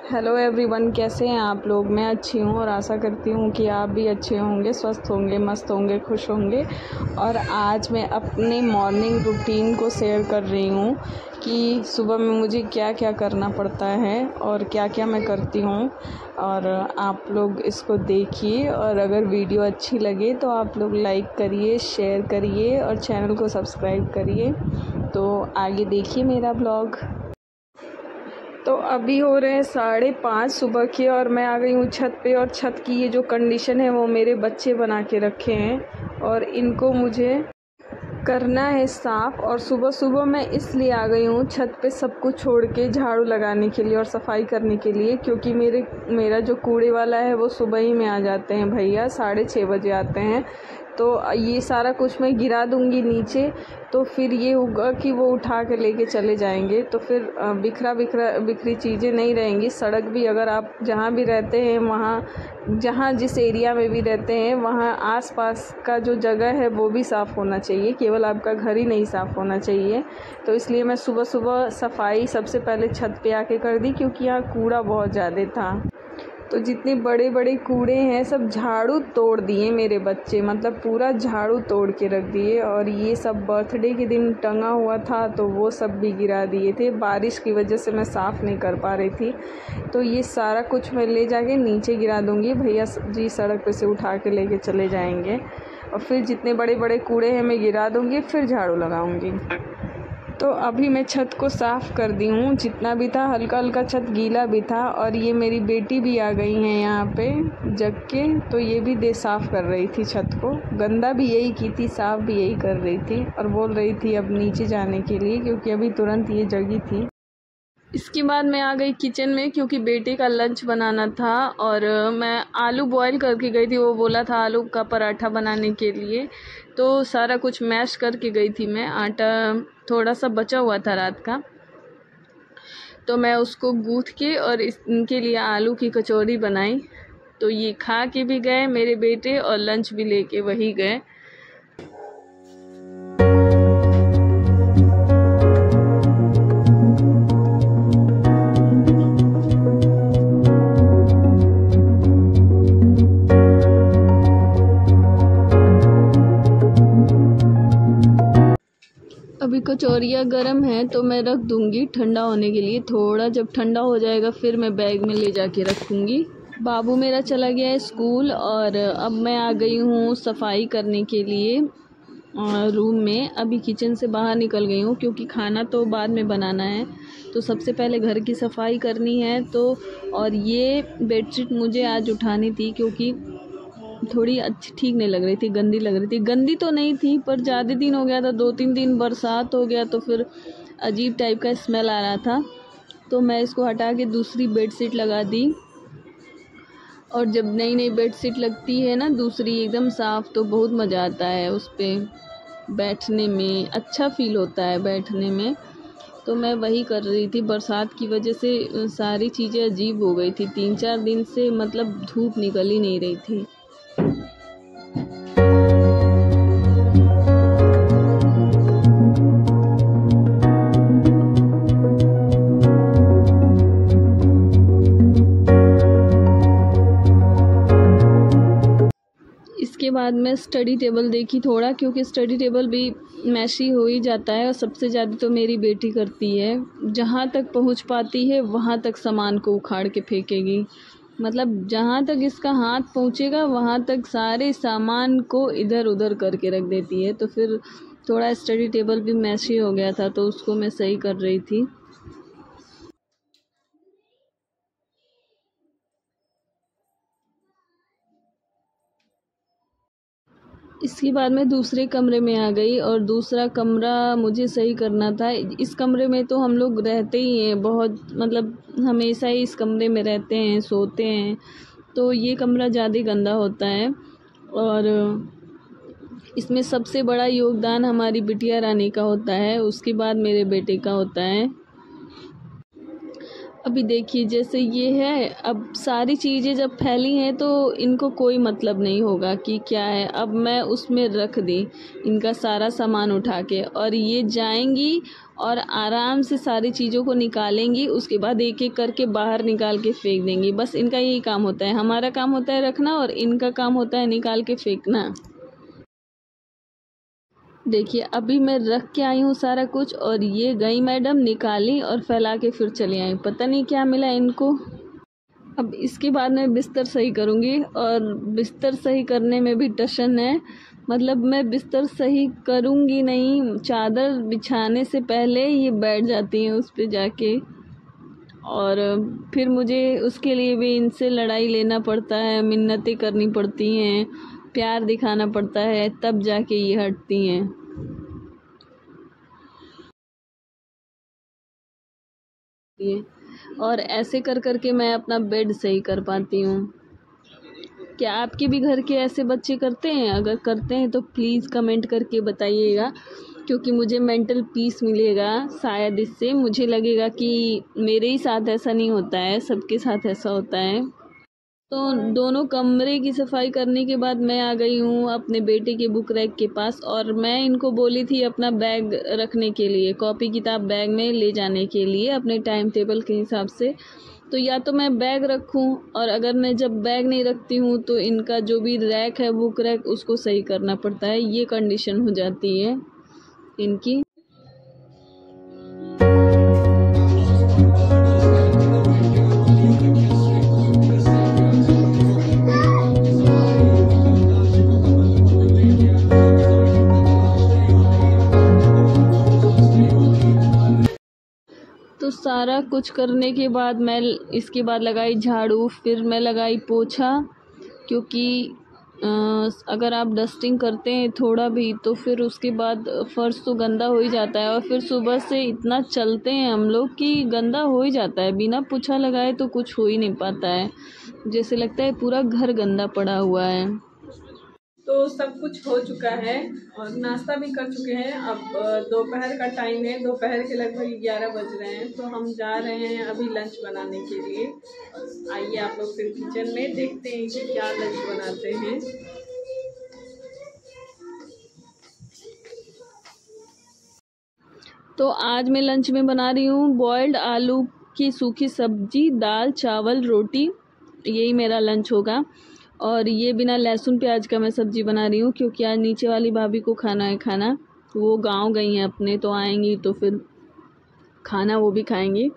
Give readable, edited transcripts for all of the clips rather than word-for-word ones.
Hello everyone, कैसे हैं आप लोग। मैं अच्छी हूँ और आशा करती हूँ कि आप भी अच्छे होंगे, स्वस्थ होंगे, मस्त होंगे, खुश होंगे। और आज मैं अपने मॉर्निंग रूटीन को शेयर कर रही हूँ कि सुबह में मुझे क्या क्या करना पड़ता है और क्या क्या मैं करती हूँ। और आप लोग इसको देखिए और अगर वीडियो अच्छी लगे तो आप लोग लाइक करिए, शेयर करिए और चैनल को सब्सक्राइब करिए। तो आगे देखिए मेरा ब्लॉग। तो अभी हो रहे हैं 5:30 सुबह के और मैं आ गई हूँ छत पे। और छत की ये जो कंडीशन है वो मेरे बच्चे बना के रखे हैं और इनको मुझे करना है साफ़। और सुबह सुबह मैं इसलिए आ गई हूँ छत पे सब कुछ छोड़ के झाड़ू लगाने के लिए और सफाई करने के लिए, क्योंकि मेरा जो कूड़े वाला है वो सुबह ही में आ जाते हैं भैया, 6:30 बजे आते हैं। तो ये सारा कुछ मैं गिरा दूँगी नीचे, तो फिर ये होगा कि वो उठा के लेके चले जाएंगे। तो फिर बिखरी चीज़ें नहीं रहेंगी। सड़क भी अगर आप जहाँ भी रहते हैं वहाँ, जहाँ जिस एरिया में भी रहते हैं वहाँ आसपास का जो जगह है वो भी साफ़ होना चाहिए, केवल आपका घर ही नहीं साफ़ होना चाहिए। तो इसलिए मैं सुबह सुबह सफाई सबसे पहले छत पे आके कर दी, क्योंकि यहाँ कूड़ा बहुत ज़्यादा था। तो जितने बड़े बड़े कूड़े हैं सब झाड़ू तोड़ दिए मेरे बच्चे, मतलब पूरा झाड़ू तोड़ के रख दिए। और ये सब बर्थडे के दिन टंगा हुआ था तो वो सब भी गिरा दिए थे। बारिश की वजह से मैं साफ़ नहीं कर पा रही थी। तो ये सारा कुछ मैं ले जाके नीचे गिरा दूँगी, भैया जी सड़क पे से उठा के लेके चले जाएंगे। और फिर जितने बड़े बड़े कूड़े हैं मैं गिरा दूँगी, फिर झाड़ू लगाऊँगी। तो अभी मैं छत को साफ़ कर दी हूँ, जितना भी था हल्का हल्का छत गीला भी था। और ये मेरी बेटी भी आ गई हैं यहाँ पे जग के, तो ये भी साफ़ कर रही थी छत को। गंदा भी यही की थी, साफ़ भी यही कर रही थी और बोल रही थी अब नीचे जाने के लिए, क्योंकि अभी तुरंत ये जगी थी। इसके बाद मैं आ गई किचन में, क्योंकि बेटे का लंच बनाना था। और मैं आलू बॉईल करके गई थी, वो बोला था आलू का पराठा बनाने के लिए। तो सारा कुछ मैश करके गई थी मैं। आटा थोड़ा सा बचा हुआ था रात का, तो मैं उसको गूँथ के और इनके लिए आलू की कचौरी बनाई। तो ये खा के भी गए मेरे बेटे और लंच भी लेके वही गए। अभी कचौरियाँ गरम है तो मैं रख दूँगी ठंडा होने के लिए। थोड़ा जब ठंडा हो जाएगा फिर मैं बैग में ले जाके रखूँगी। बाबू मेरा चला गया है स्कूल और अब मैं आ गई हूँ सफाई करने के लिए रूम में। अभी किचन से बाहर निकल गई हूँ, क्योंकि खाना तो बाद में बनाना है। तो सबसे पहले घर की सफाई करनी है। तो और ये बेडशीट मुझे आज उठानी थी, क्योंकि थोड़ी अच्छी ठीक नहीं लग रही थी, गंदी लग रही थी। गंदी तो नहीं थी पर ज़्यादा दिन हो गया था, 2-3 दिन बरसात हो गया तो फिर अजीब टाइप का स्मेल आ रहा था। तो मैं इसको हटा के दूसरी बेडशीट लगा दी। और जब नई नई बेडशीट लगती है ना दूसरी एकदम साफ़, तो बहुत मज़ा आता है उस पर बैठने में, अच्छा फील होता है बैठने में। तो मैं वही कर रही थी। बरसात की वजह से सारी चीज़ें अजीब हो गई थी। 3-4 दिन से मतलब धूप निकल ही नहीं रही थी। इसके बाद मैं स्टडी टेबल देखी थोड़ा, क्योंकि स्टडी टेबल भी मैशी हो ही जाता है। और सबसे ज़्यादा तो मेरी बेटी करती है, जहाँ तक पहुँच पाती है वहाँ तक सामान को उखाड़ के फेंकेगी। मतलब जहाँ तक इसका हाथ पहुँचेगा वहाँ तक सारे सामान को इधर उधर करके रख देती है। तो फिर थोड़ा स्टडी टेबल भी मैशी हो गया था, तो उसको मैं सही कर रही थी। इसके बाद मैं दूसरे कमरे में आ गई और दूसरा कमरा मुझे सही करना था। इस कमरे में तो हम लोग रहते ही हैं, बहुत मतलब हमेशा ही इस कमरे में रहते हैं, सोते हैं। तो ये कमरा ज़्यादा गंदा होता है। और इसमें सबसे बड़ा योगदान हमारी बिटिया रानी का होता है, उसके बाद मेरे बेटे का होता है। अभी देखिए जैसे ये है, अब सारी चीज़ें जब फैली हैं तो इनको कोई मतलब नहीं होगा कि क्या है। अब मैं उसमें रख दी इनका सारा सामान उठा के, और ये जाएंगी और आराम से सारी चीज़ों को निकालेंगी। उसके बाद एक एक करके बाहर निकाल के फेंक देंगी। बस इनका यही काम होता है। हमारा काम होता है रखना और इनका काम होता है निकाल के फेंकना। देखिए अभी मैं रख के आई हूँ सारा कुछ, और ये गई मैडम, निकाली और फैला के फिर चली आई। पता नहीं क्या मिला इनको। अब इसके बाद मैं बिस्तर सही करूँगी, और बिस्तर सही करने में भी टशन है। मतलब मैं बिस्तर सही करूँगी नहीं, चादर बिछाने से पहले ये बैठ जाती हैं उस पे जाके, और फिर मुझे उसके लिए भी इनसे लड़ाई लेना पड़ता है, मिन्नतें करनी पड़ती हैं, प्यार दिखाना पड़ता है, तब जाके ये हटती हैं। और ऐसे कर कर के मैं अपना बेड सही कर पाती हूँ। क्या आपके भी घर के ऐसे बच्चे करते हैं? अगर करते हैं तो प्लीज़ कमेंट करके बताइएगा, क्योंकि मुझे मेंटल पीस मिलेगा। शायद इससे मुझे लगेगा कि मेरे ही साथ ऐसा नहीं होता है, सबके साथ ऐसा होता है। तो दोनों कमरे की सफाई करने के बाद मैं आ गई हूँ अपने बेटे के बुक रैक के पास, और मैं इनको बोली थी अपना बैग रखने के लिए, कॉपी किताब बैग में ले जाने के लिए अपने टाइम टेबल के हिसाब से। तो या तो मैं बैग रखूँ, और अगर मैं जब बैग नहीं रखती हूँ तो इनका जो भी रैक है, बुक रैक, उसको सही करना पड़ता है। ये कंडीशन हो जाती है इनकी। तो सारा कुछ करने के बाद मैं इसके बाद लगाई झाड़ू, फिर मैं लगाई पोछा, क्योंकि अगर आप डस्टिंग करते हैं थोड़ा भी तो फिर उसके बाद फर्श तो गंदा हो ही जाता है, और फिर सुबह से इतना चलते हैं हम लोग कि गंदा हो ही जाता है। बिना पोछा लगाए तो कुछ हो ही नहीं पाता है, जैसे लगता है पूरा घर गंदा पड़ा हुआ है। तो सब कुछ हो चुका है और नाश्ता भी कर चुके हैं। अब दोपहर का टाइम है, दोपहर के लगभग 11 बज रहे हैं। तो हम जा रहे हैं अभी लंच बनाने के लिए। आइए आप लोग फिर किचन में देखते हैं कि क्या लंच बनाते हैं। तो आज मैं लंच में बना रही हूँ बॉइल्ड आलू की सूखी सब्जी, दाल, चावल, रोटी। यही मेरा लंच होगा। और ये बिना लहसुन प्याज का मैं सब्ज़ी बना रही हूँ, क्योंकि आज नीचे वाली भाभी को खाना है खाना। वो गांव गई हैं अपने, तो आएंगी तो फिर खाना वो भी खाएंगी।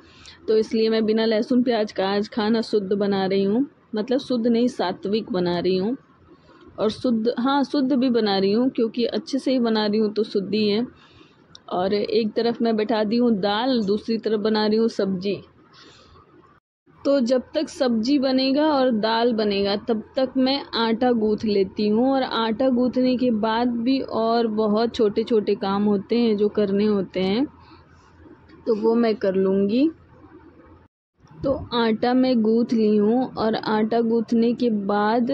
तो इसलिए मैं बिना लहसुन प्याज का आज खाना शुद्ध बना रही हूँ। मतलब शुद्ध नहीं, सात्विक बना रही हूँ। और शुद्ध, हाँ शुद्ध भी बना रही हूँ, क्योंकि अच्छे से ही बना रही हूँ तो शुद्ध ही है। और एक तरफ मैं बैठा दी हूँ दाल, दूसरी तरफ बना रही हूँ सब्जी। तो जब तक सब्जी बनेगा और दाल बनेगा तब तक मैं आटा गूँथ लेती हूँ। और आटा गूँथने के बाद भी और बहुत छोटे छोटे काम होते हैं जो करने होते हैं, तो वो मैं कर लूँगी। तो आटा मैं गूँथ ली हूँ, और आटा गूँथने के बाद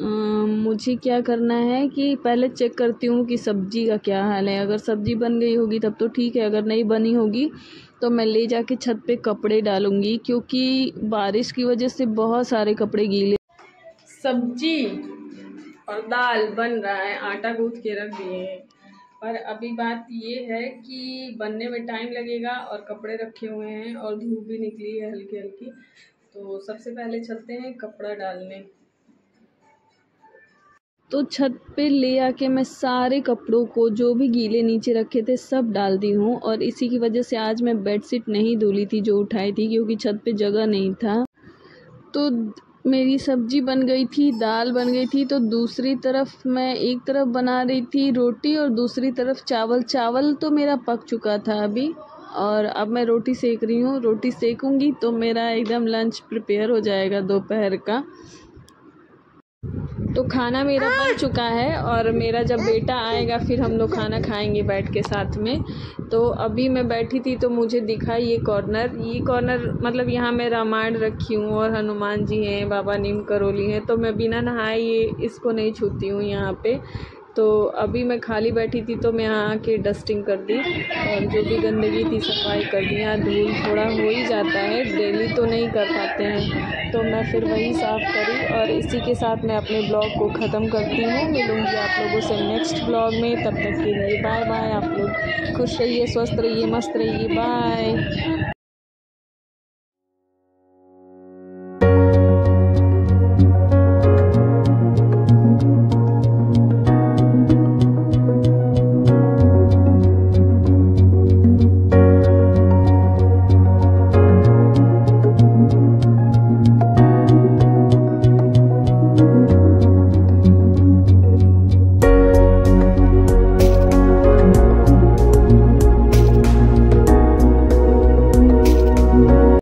मुझे क्या करना है कि पहले चेक करती हूँ कि सब्ज़ी का क्या हाल है। अगर सब्ज़ी बन गई होगी तब तो ठीक है, अगर नहीं बनी होगी तो मैं ले जाके छत पे कपड़े डालूँगी, क्योंकि बारिश की वजह से बहुत सारे कपड़े गीले। सब्जी और दाल बन रहा है, आटा गूँथ के रख दिए हैं, पर अभी बात ये है कि बनने में टाइम लगेगा और कपड़े रखे हुए हैं और धूप भी निकली है हल्की हल्की। तो सबसे पहले चलते हैं कपड़ा डालने। तो छत पे ले आके मैं सारे कपड़ों को जो भी गीले नीचे रखे थे सब डाल दी हूँ। और इसी की वजह से आज मैं बेडशीट नहीं धुली थी जो उठाई थी, क्योंकि छत पे जगह नहीं था। तो मेरी सब्जी बन गई थी, दाल बन गई थी। तो दूसरी तरफ मैं एक तरफ बना रही थी रोटी और दूसरी तरफ चावल। चावल तो मेरा पक चुका था अभी, और अब मैं रोटी सेक रही हूँ। रोटी सेकूँगी तो मेरा एकदम लंच प्रिपेयर हो जाएगा दोपहर का। तो खाना मेरा बन चुका है, और मेरा जब बेटा आएगा फिर हम लोग खाना खाएंगे बैठ के साथ में। तो अभी मैं बैठी थी तो मुझे दिखा ये कॉर्नर, मतलब यहाँ मैं रामायण रखी हूँ और हनुमान जी हैं, बाबा नीम करोली हैं। तो मैं बिना नहाए ये इसको नहीं छूती हूँ यहाँ पे। तो अभी मैं खाली बैठी थी तो मैं यहाँ आके डस्टिंग कर दी और जो भी गंदगी थी सफाई कर दी। यहाँ धूल थोड़ा हो ही जाता है, डेली तो नहीं कर पाते हैं, तो मैं फिर वही साफ़ करी। और इसी के साथ मैं अपने ब्लॉग को ख़त्म करती हूँ। मिलूँगी आप लोगों से नेक्स्ट ब्लॉग में, तब तक के लिए बाय बाय। आप लोग खुश रहिए, स्वस्थ रहिए, मस्त रहिए, बाय।